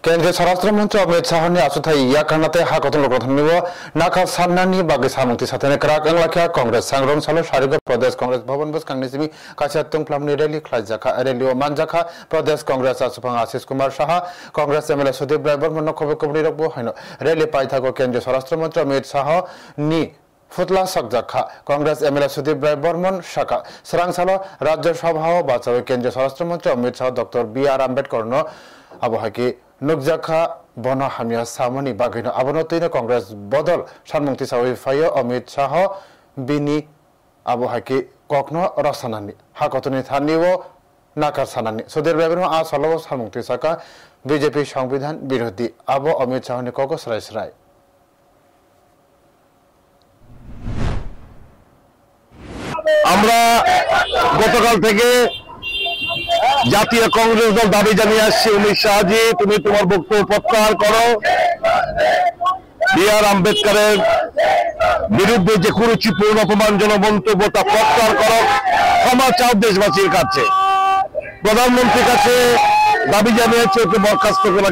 केंद्रीय स्वराष्ट्र मंत्री अमित शाहनि आसुथाय याकानाते हाकतन लोकथनिबो नाका साननानि बागै सामुंथि साथाने क्राक अंलाखिया कांग्रेस सांग्रां सालो सारिग प्रदेश कांग्रेस भवन बस कांगनिसिमि कासिया तंफ्लामनि रैली खलायजाखा रैलिओ मानजाखा प्रदेश कांग्रेस आसुफां आशीष कुमार साहा कांग्रेस एमएलए सुदीप राय बर्मन खबर कबरि रखबो हायनो रैली पाइथाको केंद्रीय स्वराष्ट्र मंत्री अमित शाहनि फुतला सकजाखा कांग्रेस एमएलए सुदीप राय बर्मन शाखा सरांसालो राज्यसभा बाचावे केंद्रीय स्वराष्ट्र मंत्री अमित शाह डॉक्टर बी.आर. आम्बेडकर नो आबहाकी नुकजाखा बन हामिया सामनि बागैनो आबनतैनो कांग्रेस बदल सानमुंथि सावै फायो अमित शाह बिनि आबहाकी कखनो रसनानि हाकतनि थानिवो नाकार सानानि सुदीप रायबर्मन आ सलव सानमुंथि साका बीजेपी संविधान विरोधी आबो अमित शाहनि कको सराय আমরা গতকাল থেকে জাতীয় কংগ্রেস দল দাবি জানিয়ে আসছে অমিত শাহজি তুমি তোমার বক্তব্য প্রত্যাহার করো বি.আর. আম্বেদকরের বিরুদ্ধে যে কুরুচিপূর্ণ অপমানজনক মন্তব্য তা প্রত্যাহার করো ক্ষমা চাও দেশবাসীর কাছে প্রধানমন্ত্রীর কাছে দাবি জানিয়েছে ওকে বরখাস্ত করা